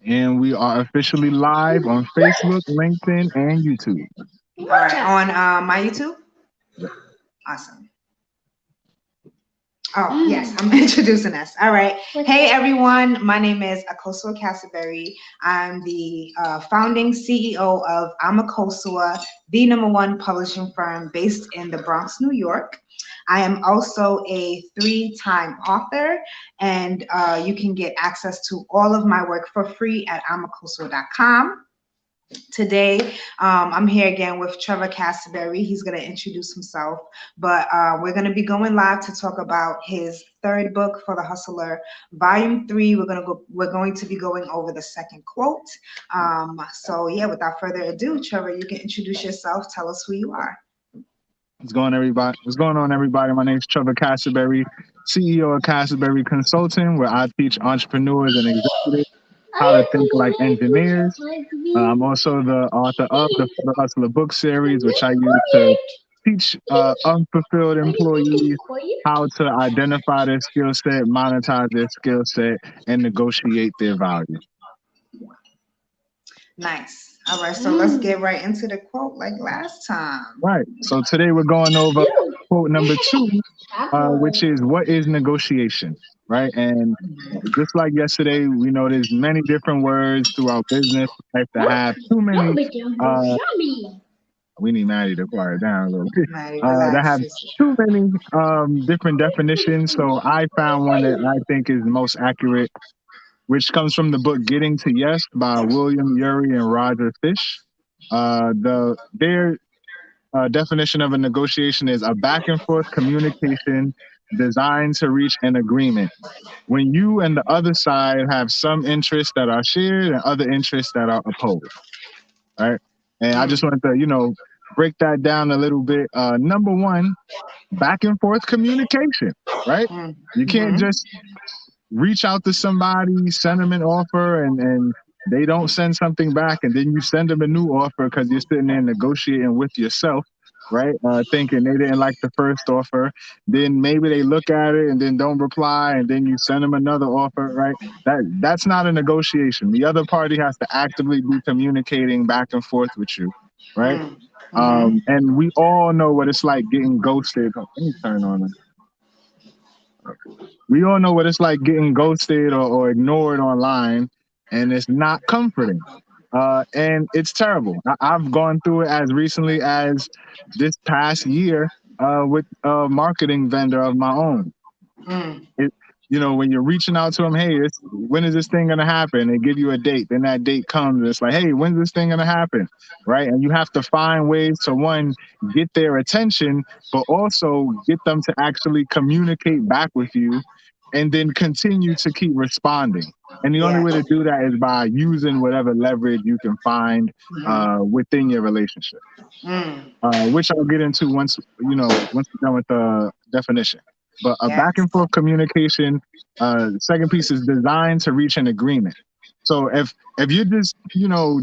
And we are officially live on Facebook, LinkedIn, and YouTube. All right, on my YouTube. Awesome. Oh, yes, I'm introducing us. All right. Hey, everyone. My name is Akosua Casaberry. I'm the founding CEO of Amakosua, the #1 publishing firm based in the Bronx, New York. I am also a three-time author, and you can get access to all of my work for free at amakosua.com. Today, I'm here again with Trevor Castleberry. He's going to introduce himself, but we're going to be going live to talk about his third book for the Hustler, Volume 3. We're going to be going over the second quote. So yeah, without further ado, Trevor, you can introduce yourself. Tell us who you are. What's going everybody? What's going on, everybody? My name is Trevor Castleberry, CEO of Castleberry Consulting, where I teach entrepreneurs and executives how to think like engineers. I'm also the author of the For the Hustler book series, which I use to teach unfulfilled employees how to identify their skill set, monetize their skill set, and negotiate their value. Nice. All right, so let's get right into the quote like last time. Right. So today we're going over quote number 2, which is what is negotiation, right? And just like yesterday, we know there's many different words throughout business. We have to have too many. Uh, we need Maddie to quiet down a little bit. Maddie, That relax. have too many different definitions. So I found one that I think is most accurate, which comes from the book Getting to Yes by William Ury and Roger Fish. Their definition of a negotiation is a back and forth communication designed to reach an agreement. When you and the other side have some interests that are shared and other interests that are opposed, right? And I just wanted to, break that down a little bit. Number one, back and forth communication, right? You can't just reach out to somebody, send them an offer, and they don't send something back, and then you send them a new offer because you're sitting there negotiating with yourself, right? Thinking they didn't like the first offer. Then maybe they look at it and then don't reply, and then you send them another offer, right? That's not a negotiation. The other party has to actively be communicating back and forth with you, right? And we all know what it's like getting ghosted. Oh, let me turn on it. We all know what it's like getting ghosted or ignored online, and it's not comforting. And it's terrible. I've gone through it as recently as this past year with a marketing vendor of my own. It, when you're reaching out to them, hey, when is this thing going to happen? They give you a date. Then that date comes. And it's like, hey, when's this thing going to happen? Right. And you have to find ways to, one, get their attention, but also get them to actually communicate back with you and then continue to keep responding. And the only way to do that is by using whatever leverage you can find within your relationship, which I'll get into once we're done with the definition. But a back and forth communication. Second piece is designed to reach an agreement. So if you're just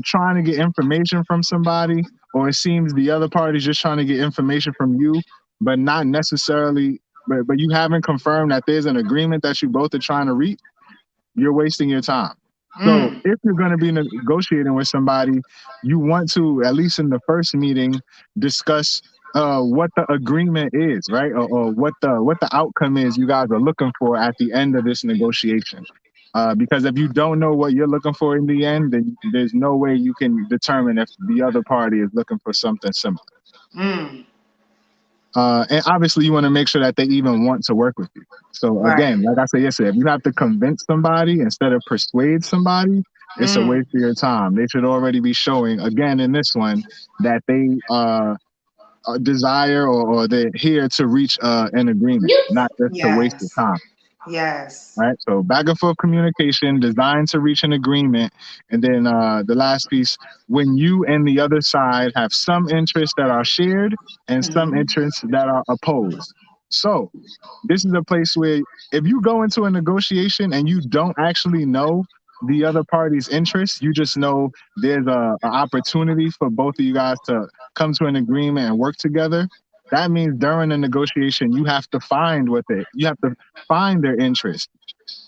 trying to get information from somebody, or it seems the other party's just trying to get information from you, but not necessarily, but you haven't confirmed that there's an agreement that you both are trying to reach, you're wasting your time. So if you're going to be negotiating with somebody, you want to, at least in the first meeting, discuss what the agreement is, right? Or what the outcome is you guys are looking for at the end of this negotiation. Because if you don't know what you're looking for in the end, then there's no way you can determine if the other party is looking for something similar. And obviously, you want to make sure that they even want to work with you. So again, like I said yesterday, if you have to convince somebody instead of persuade somebody, it's a waste of your time. They should already be showing, again, in this one, that they desire or they're here to reach an agreement, not just to waste your time. Yes. Right. So back and forth communication designed to reach an agreement. And then the last piece, when you and the other side have some interests that are shared and some interests that are opposed. So this is a place where if you go into a negotiation and you don't actually know the other party's interests, you just know there's an opportunity for both of you guys to come to an agreement and work together. That means during the negotiation, you have to find their interest.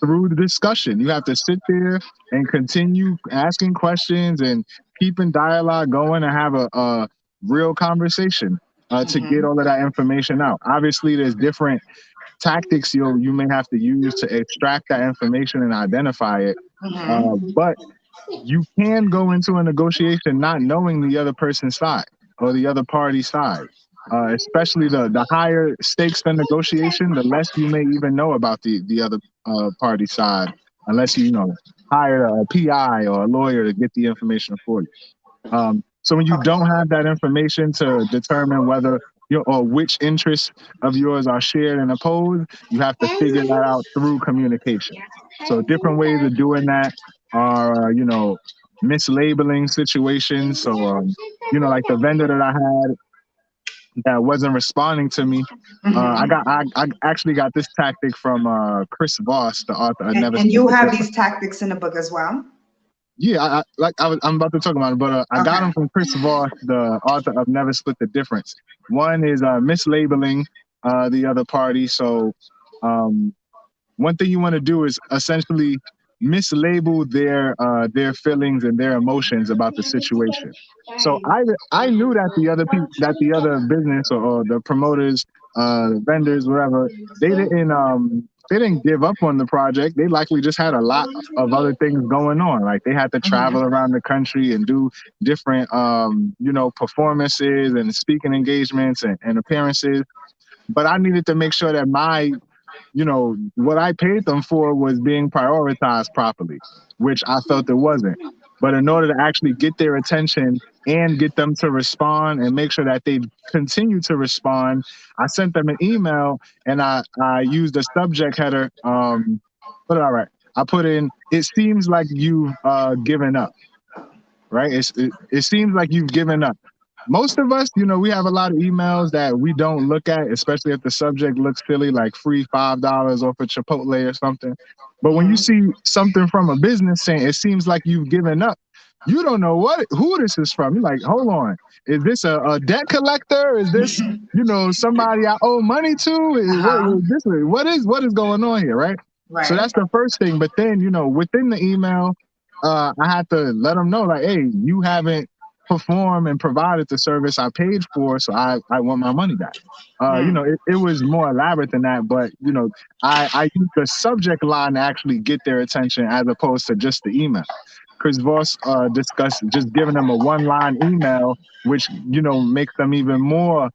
through the discussion. You have to sit there and continue asking questions and keeping dialogue going and have a real conversation to get Mhm. all of that information out. Obviously, there's different tactics you may have to use to extract that information and identify it. Mhm. But you can go into a negotiation not knowing the other person's side or the other party's side. Especially the higher stakes the negotiation, the less you may even know about the other party side, unless you hire a PI or a lawyer to get the information for you. So when you Okay. don't have that information to determine whether or which interests of yours are shared and opposed, you have to figure that out through communication. So different ways of doing that are, mislabeling situations. So, like the vendor that I had that wasn't responding to me. Mhm. I actually got this tactic from Chris Voss, the author of Never And Split you the have these Difference. tactics in the book as well. Yeah, I'm about to talk about it, but I got Okay. them from Chris Voss, the author of Never Split the Difference. One is mislabeling the other party. So um, one thing you want to do is essentially mislabel their feelings and their emotions about the situation. So I knew that the other business or the promoters, vendors, whatever, they didn't give up on the project. They likely just had a lot of other things going on. Like they had to travel Mhm. around the country and do different performances and speaking engagements and appearances. But I needed to make sure that what I paid them for was being prioritized properly, which I felt it wasn't. But in order to actually get their attention and get them to respond and make sure that they continue to respond, I sent them an email and I used a subject header. But all right, I put in, it seems like you've given up, right? It seems like you've given up. Most of us, we have a lot of emails that we don't look at, especially if the subject looks silly, like free $5 off of Chipotle or something. But when you Mhm. see something from a business saying it seems like you've given up, you don't know who this is from. You're like, hold on, is this a debt collector? Is this somebody I owe money to? Uh-huh. What is going on here, right? So Right. that's the first thing. But then within the email, I had to let them know, like, hey, you haven't performed and provided the service I paid for, so I want my money back. Mm. It was more elaborate than that, but I used the subject line to actually get their attention as opposed to just the email. Chris Voss discussed just giving them a one-line email, which makes them even more,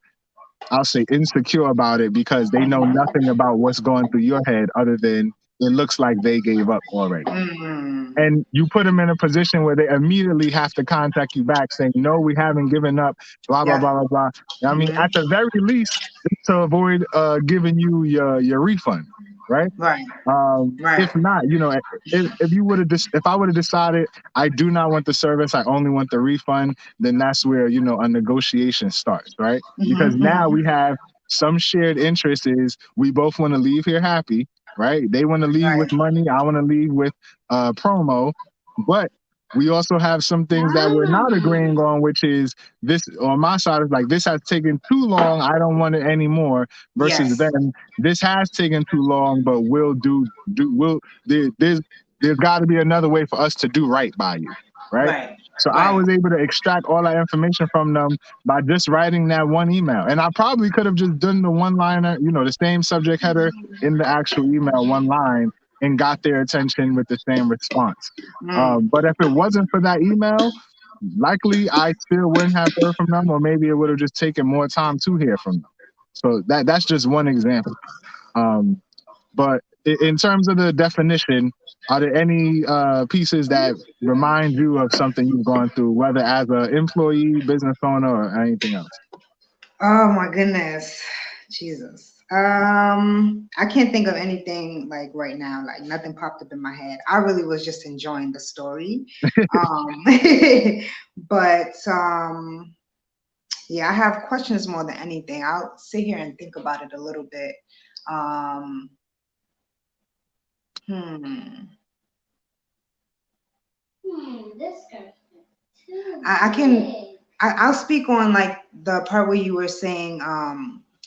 I'll say, insecure about it because they know nothing about what's going through your head other than it looks like they gave up already. Mm. And you put them in a position where they immediately have to contact you back saying, no, we haven't given up, blah, blah, Yep. blah, blah, blah. I mean, Mhm. at the very least, to avoid giving you your refund, right? Right. If Right. not, if you would have if I would have decided I do not want the service, I only want the refund, then that's where a negotiation starts, right? Mhm. Because now Mhm. we have some shared interest is we both want to leave here happy, right? They want to leave with Right. money, I want to leave with promo, but we also have some things that we're not agreeing on, which is this on my side is like this has taken too long. I don't want it anymore. Versus Yes. them, this has taken too long, but we'll do will there's got to be another way for us to do right by you, right? Right. So I Right. was able to extract all that information from them by just writing that one email, and I probably could have just done the one liner, the same subject header in the actual email, one line, and got their attention with the same response. Mm. But if it wasn't for that email, likely I still wouldn't have heard from them, or maybe it would have just taken more time to hear from them. So that's just one example. Um, but in terms of the definition, are there any pieces that remind you of something you've gone through, whether as an employee, business owner, or anything else? Oh my goodness. Jesus. I can't think of anything like right now. Like nothing popped up in my head. I really was just enjoying the story. Um, but yeah, I have questions more than anything. I'll sit here and think about it a little bit. Um, hmm. I can I'll speak on like the part where you were saying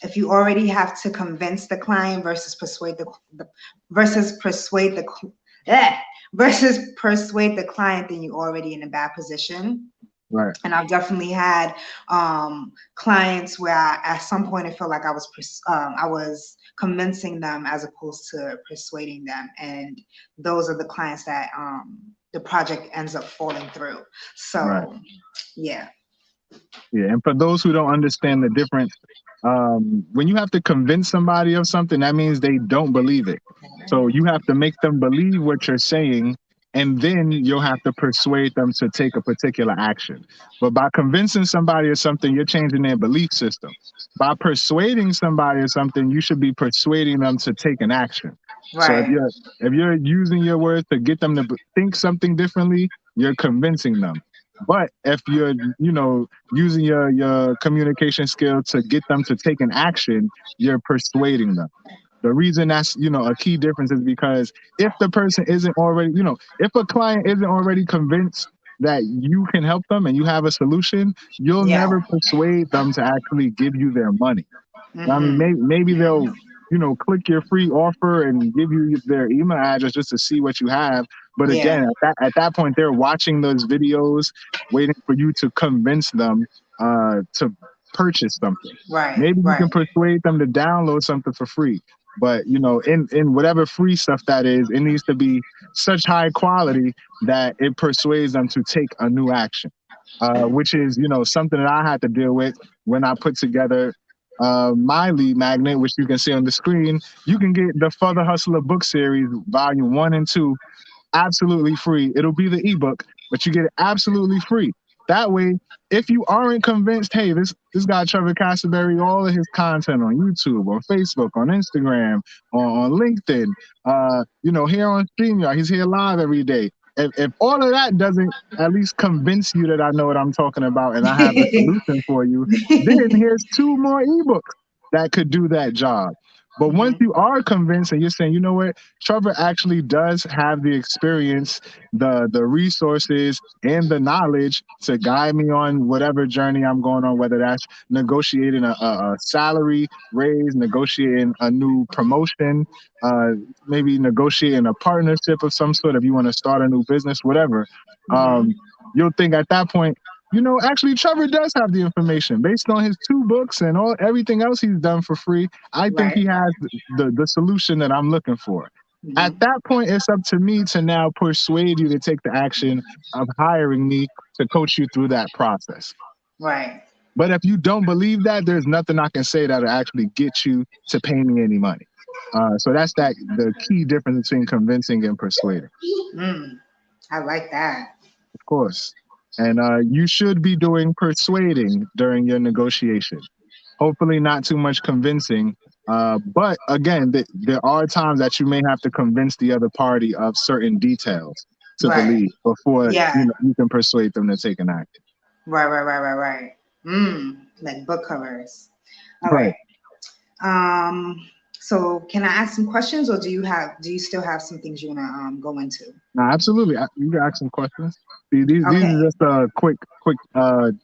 if you already have to convince the client versus the versus persuade the eh, versus persuade the client, then you're already in a bad position. Right. And I've definitely had clients where at some point I felt like I was convincing them as opposed to persuading them, and those are the clients that the project ends up falling through. Right. So yeah. Yeah, and for those who don't understand the difference, when you have to convince somebody of something, that means they don't believe it. So you have to make them believe what you're saying, and then you'll have to persuade them to take a particular action. But by convincing somebody of something, you're changing their belief system. By persuading somebody of something, you should be persuading them to take an action. So Right. if you're using your words to get them to think something differently, you're convincing them. But if you're, using your communication skill to get them to take an action, you're persuading them. The reason that's, a key difference is because if the person isn't already, if a client isn't already convinced that you can help them and you have a solution, you'll Yeah. never persuade them to actually give you their money. I mean, Mm-hmm. maybe they'll, click your free offer and give you their email address just to see what you have. But Yeah. again, at that point, they're watching those videos, waiting for you to convince them to purchase something. Right. Maybe you Right. can persuade them to download something for free. But in whatever free stuff that is, it needs to be such high quality that it persuades them to take a new action. Which is, something that I had to deal with when I put together my lead magnet, which you can see on the screen. You can get the Further Hustler book series, volume 1 and 2, absolutely free. It'll be the ebook, but you get it absolutely free. That way, if you aren't convinced, hey, this guy Trevor Castleberry, all of his content on YouTube, on Facebook, on Instagram, on LinkedIn, here on StreamYard, he's here live every day. If all of that doesn't at least convince you that I know what I'm talking about and I have the solution for you, then here's 2 more ebooks that could do that job. But once Mhm. you are convinced and you're saying, you know what, Trevor actually does have the experience, the resources, and the knowledge to guide me on whatever journey I'm going on, whether that's negotiating a salary raise, negotiating a new promotion, uh, maybe negotiating a partnership of some sort if you want to start a new business, whatever. Mhm. Um, you'll think at that point, actually, Trevor does have the information based on his 2 books and all everything else he's done for free. I think Right. he has the solution that I'm looking for. At Mhm. that point, it's up to me to now persuade you to take the action of hiring me to coach you through that process. Right. But if you don't believe that, there's nothing I can say that'll actually get you to pay me any money. So that's the key difference between convincing and persuading, Mm. I like that. of course. And you should be doing persuading during your negotiation. Hopefully, not too much convincing. But again, there are times that you may have to convince the other party of certain details to Right. believe before Yeah. you can persuade them to take an action. Right. Right. Right. Right. Right. Like book covers. All Right. right. So can I ask some questions, or do you still have some things you wanna go into? Now, absolutely. You can ask some questions. See, these Okay. are just quick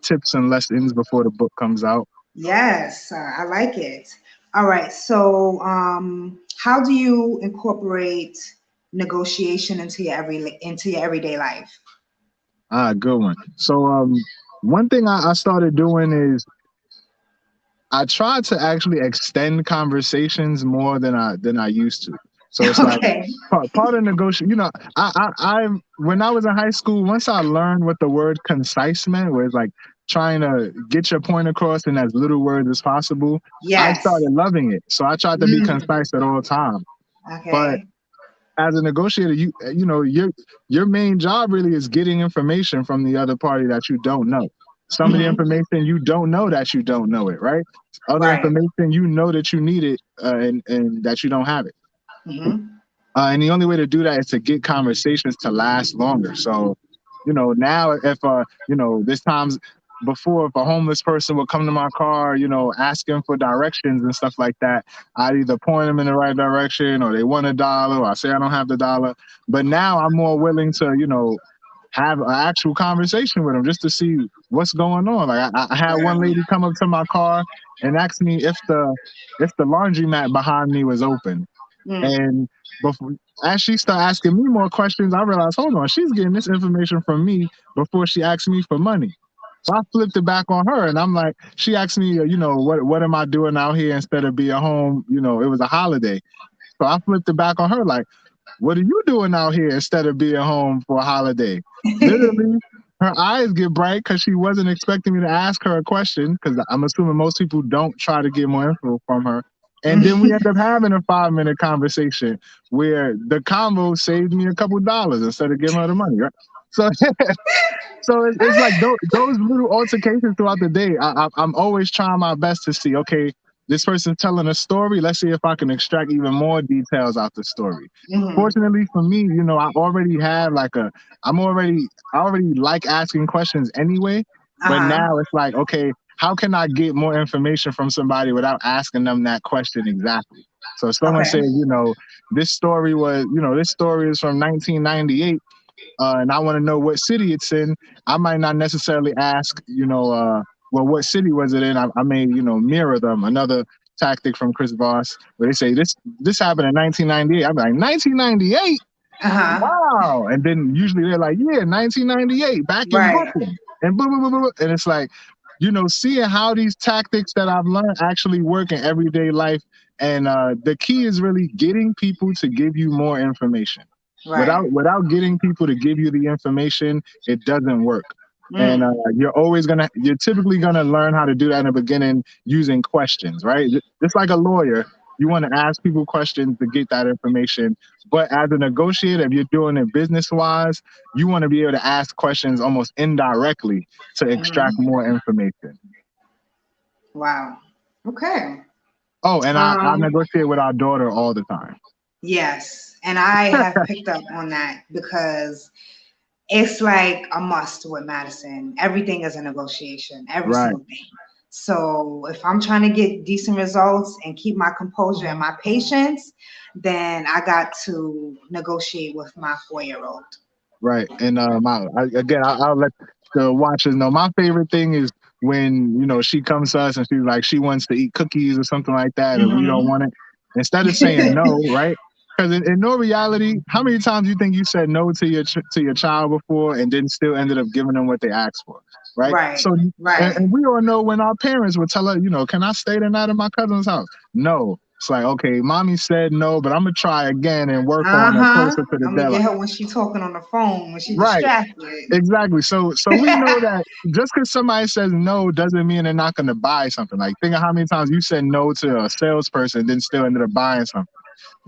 tips and lessons before the book comes out. Yes, I like it. All right. So, how do you incorporate negotiation into your everyday life? Good one. So, one thing I started doing is I try to actually extend conversations more than I used to. So it's like Okay. part of negotiation. I when I was in high school, once I learned what the word concise meant, where it's like trying to get your point across in as little words as possible, I Yes. started loving it. So I tried to be Mm, concise at all times. But okay. as a negotiator, your main job really is getting information from the other party that you don't know. Some of the Hmm. information you don't know that you don't know it, right? Other Right. information you know that you need it, and that you don't have it. Hmm. And the only way to do that is to get conversations to last longer. So, now if there's times before, if a homeless person would come to my car, asking for directions and stuff like that, I'd either point them in the right direction or they want a dollar or I say I don't have the dollar. But now I'm more willing to, have an actual conversation with them just to see what's going on. Like I had one Right. lady come up to my car and ask me if the laundromat behind me was open. Mm. And before, as she started asking me more questions, I realized, hold on, she's getting this information from me before she asked me for money. So I flipped it back on her, and I'm like, she asked me, what am I doing out here instead of being home? It was a holiday, so I flipped it back on her, like, what are you doing out here instead of being home for a holiday? Literally, her eyes get bright because she wasn't expecting me to ask her a question. Because I'm assuming most people don't try to get more info from her. And then we end up having a 5-minute conversation where the combo saved me a couple dollars instead of giving her the money. Right? So so it's like those little altercations throughout the day. I'm always trying my best to see, okay, this person's telling a story. Let's see if I can extract even more details out the story. Hmm. Fortunately for me, I already have I already like asking questions anyway. But Uh-huh. now it's like, okay, how can I get more information from somebody without asking them that question exactly? So if someone Okay. says, this story is from 1998, and I want to know what city it's in, I might not necessarily ask, well, what city was it in? I may, mirror them. Another tactic from Chris Voss, where they say this happened in 1998. I'm like, 1998? Uh-huh. Wow. And then usually they're like, yeah, 1998, back in Right. Brooklyn. And boom, boom, boom, boom, boom. And it's like, seeing how these tactics that I've learned actually work in everyday life. And the key is really getting people to give you more information. Right. Without getting people to give you the information, it doesn't work. And Mm. you're typically gonna learn how to do that in the beginning using questions, right? Just like a lawyer, you want to ask people questions to get that information. But as a negotiator, if you're doing it business wise, you want to be able to ask questions almost indirectly to extract Hmm. more information. Wow. Okay. Oh, and I Um, negotiate with our daughter all the time. yes. And I have picked up on that because it's like a must with Madison. Everything is a negotiation, every Right. single thing. So if I'm trying to get decent results and keep my composure and my patience, then I got to negotiate with my 4-year-old. Right. And I'll let the watchers know. My favorite thing is when she comes to us and she's like she wants to eat cookies or something like that, and we don't Hmm. want it. Instead of saying no, right? Because in no reality, how many times do you think you said no to your child before and then still ended up giving them what they asked for, right? Right, So right. and we all know when our parents would tell us, can I stay the night at my cousin's house? No. It's like, okay, mommy said no, but I'm gonna try again and work on it Uh-huh. closer to the I'm gonna deadline. get her when she's talking on the phone, when she's Right. distracted. Exactly. So we know that just because somebody says no doesn't mean they're not going to buy something. Like think of how many times you said no to a salesperson, then still ended up buying something.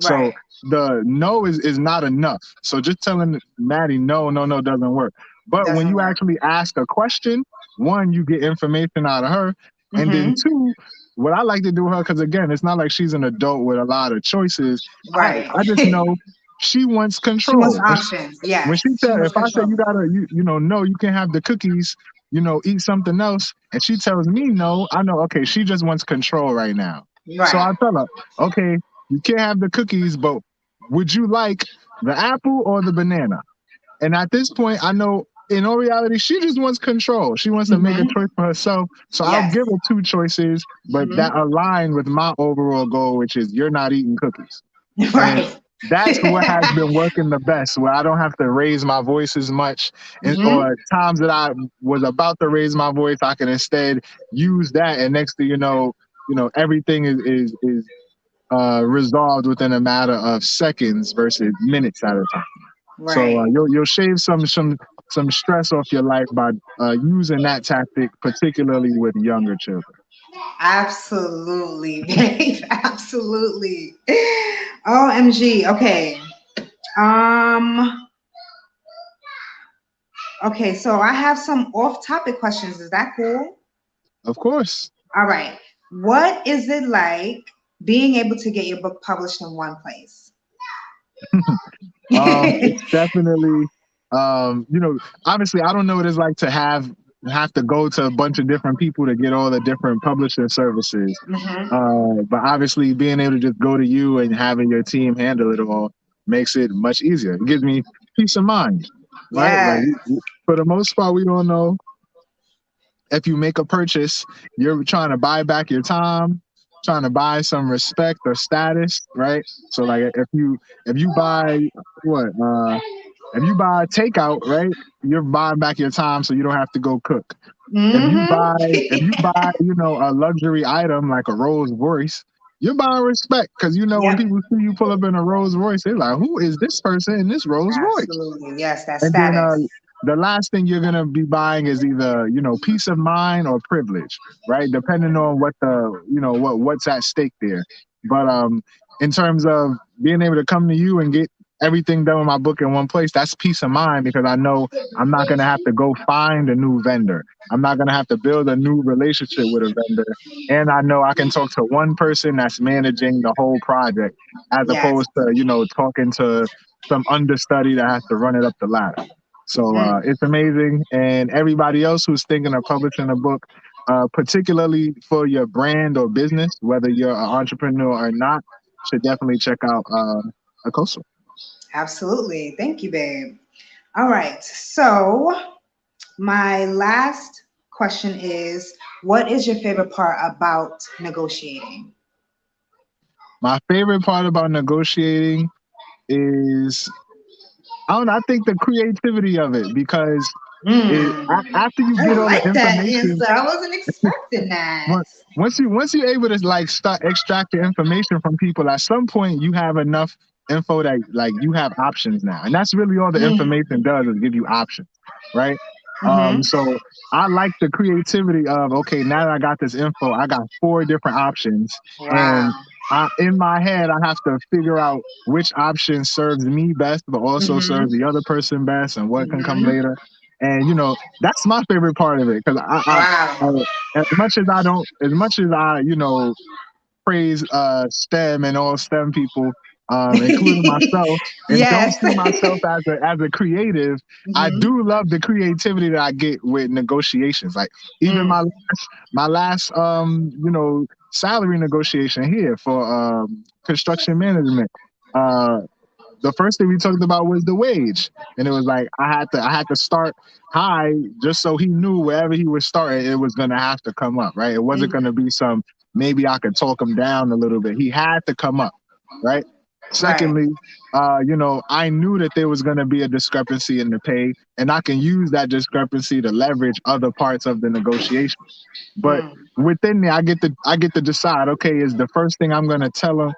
So Right. the no is not enough. So just telling Maddie no, no, no doesn't work. But when Doesn't you work. actually ask a question, one, you get information out of her, and then Hmm. two, what I like to do with her, because again, it's not like she's an adult with a lot of choices. I Right. I just know she wants She wants control. options. When she Yes. She tell, wants if I say control. you gotta, no, you can't have the cookies, eat something else, and she tells me no, I know, okay, she just wants control right now. So Right. I tell her, okay, you can't have the cookies, but would you like the apple or the banana? And at this point, I know in all reality, she just wants control. She wants to make a Hmm. choice for herself. So I'll Yes. give her two choices, but that Hmm. align with my overall goal, which is you're not eating cookies. And Right. that's what has been working the best, where I don't have to raise my voice as much. And Hmm. or times that I was about to raise my voice, I can instead use that. And next thing everything is resolved within a matter of seconds versus minutes at a time. So Right. you'll shave some stress off your life by using that tactic, particularly with younger children. Absolutely, babe. Absolutely. OMG. Okay. Um, okay, so I have some off-topic questions. Is that cool? Of course. All right. What is it like being able to get your book published in one place? It's definitely, obviously, I don't know what it's like to have to go to a bunch of different people to get all the different publishing services. Hmm. But obviously, being able to just go to you and having your team handle it all makes it much easier. It gives me peace of mind. right? Like Yes. for the most part, we don't know if you make a purchase, you're trying to buy back your time, trying to buy some respect or status, right? So like if you buy what if you buy takeout, right, you're buying back your time so you don't have to go cook. If you buy if Mm-hmm. you buy a luxury item like a Rolls Royce, you're buying respect because when Yep. people see you pull up in a Rolls Royce, they're like, who is this person in this Rolls Royce? Absolutely. Yes, that And then status. the last thing you're gonna be buying is either peace of mind or privilege, right? Depending on what the what's at stake there. But in terms of being able to come to you and get everything done with my book in one place, that's peace of mind because I know I'm not gonna have to go find a new vendor. I'm not gonna have to build a new relationship with a vendor. And I know I can talk to one person that's managing the whole project as Yes. opposed to, talking to some understudy that has to run it up the ladder. So Mm. it's amazing. And everybody else who's thinking of publishing a book, particularly for your brand or business, whether you're an entrepreneur or not, should definitely check out a coastal. Absolutely. Thank you, babe. All right. So, my last question is, what is your favorite part about negotiating? My favorite part about negotiating is I don't know, I think the creativity of it because after you I get all the like that information, answer. I wasn't expecting that. Once once you're able to like start extract the information from people, at some point you have enough info that like you have options now, and that's really all the information does is give you options, right? Mm-hmm. So I like the creativity of okay, now that I got this info, I got four different options, Wow. and in my head I have to figure out which option serves me best, but also serves Mm-hmm. the other person best, and what can come Mm-hmm. later. And that's my favorite part of it because I Wow. as much as I, praise STEM and all STEM people, including myself, and don't Yes. see myself as a creative, I Mm-hmm. do love the creativity that I get with negotiations. Like even Mm. my last salary negotiation here for construction management. Uh the first thing we talked about was the wage, and it was like I had to start high just so he knew wherever he was starting, it was gonna have to come up, right? It wasn't Mm. gonna be some maybe I could talk him down a little bit. He had to come up, right? Right. Secondly, I knew that there was gonna be a discrepancy in the pay, and I can use that discrepancy to leverage other parts of the negotiation. But Mm. within there, I get to decide. Okay, is the first thing I'm gonna tell them,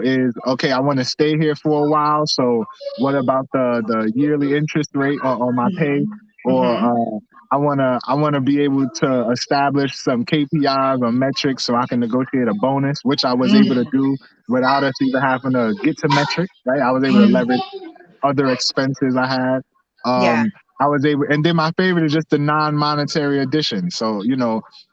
is okay. I want to stay here for a while. So what about the yearly interest rate on my pay? Mm-hmm. Or Mm-hmm. I wanna be able to establish some KPIs or metrics so I can negotiate a bonus, which I was able to Mm. do without us even having to get to metrics. Right, I was able to leverage Mm. other expenses I had. Yeah. I was able, and then my favorite is just the non-monetary addition. So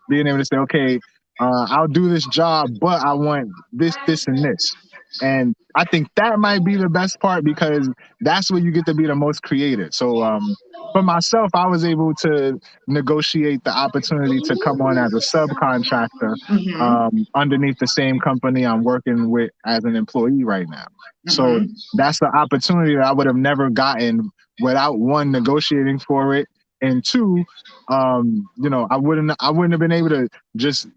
being able to say, okay, I'll do this job, but I want this, this, and this. And I think that might be the best part because that's where you get to be the most creative. So for myself, I was able to negotiate the opportunity to come on as a subcontractor Mm-hmm. underneath the same company I'm working with as an employee right now. So Mm-hmm. that's the opportunity that I would have never gotten without one negotiating for it, and two, I wouldn't have been able to just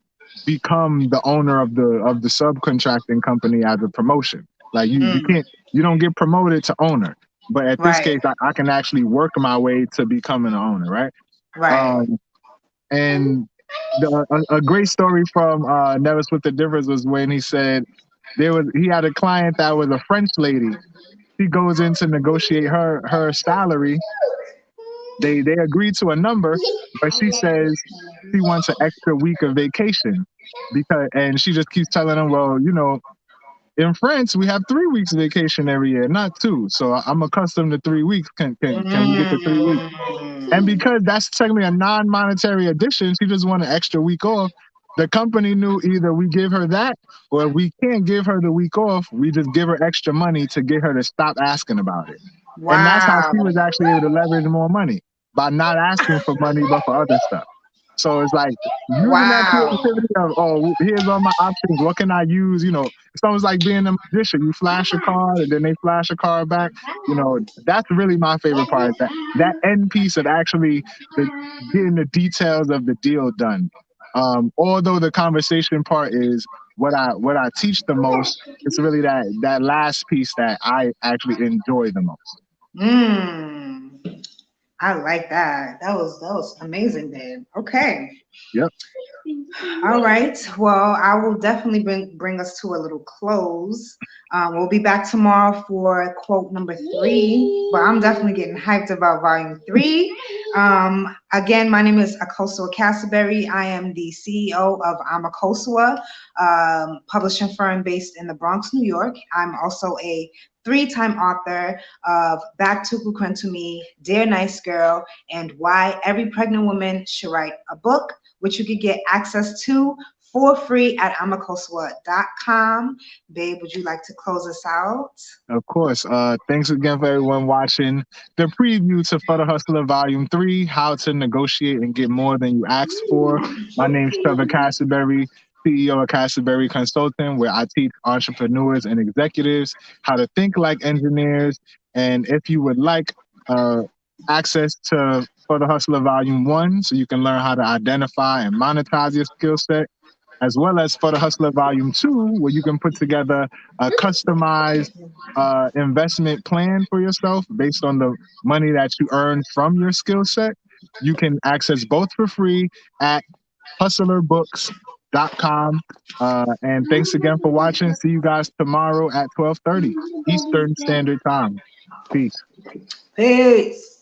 become the owner of the subcontracting company as a promotion. Like you Mm. can't you don't get promoted to owner, but at this Right. case, I can actually work my way to becoming an owner, right? Right. Um, and a great story from Never Split the Difference was when he said he had a client that was a French lady. She goes in to negotiate her salary. They agree to a number, but she says she wants an extra week of vacation and she just keeps telling them, well, in France we have 3 weeks vacation every year, not two. So I'm accustomed to 3 weeks. Can we get the 3 weeks? And Mm. because that's technically a non-monetary addition, she just want an extra week off. The company knew either we give her that or if we can't give her the week off, we just give her extra money to get her to stop asking about it. And that's how Wow. she was actually able to leverage more money by not asking for money, but for other stuff. So it's like using that Wow. creativity of, oh, here's all my options. What can I use? It's almost like being a magician. You flash a card and then they flash a card back. That's really my favorite part. That end piece of actually the getting the details of the deal done. Although the conversation part is what I teach the most, it's really that last piece that I actually enjoy the most. Mm, I like that. That was amazing, babe. Okay. Yep. All right. Well, I will definitely bring us to a little close. We'll be back tomorrow for quote number 3. But I'm definitely getting hyped about volume 3. Again, my name is Akosua Castleberry. I am the CEO of Amakosua, publishing firm based in the Bronx, New York. I'm also a 3-time author of Back to Me, Dear Nice Girl, and Why Every Pregnant Woman Should Write a Book, which you could get access to for free at amakosua.com. Babe, would you like to close us out? Of course. Thanks again for everyone watching the preview to For the Hustler Volume 3, How to Negotiate and Get More Than You Asked For. My name's Trevor Castleberry, CEO of Castleberry Consulting, where I teach entrepreneurs and executives how to think like engineers. And if you would like access to For the Hustler Volume 1, so you can learn how to identify and monetize your skill set, as well as For the Hustler Volume 2, where you can put together a customized investment plan for yourself based on the money that you earn from your skill set. You can access both for free at hustlerbooks.com. And thanks again for watching. See you guys tomorrow at 12:30 Eastern Standard Time. Peace. Peace.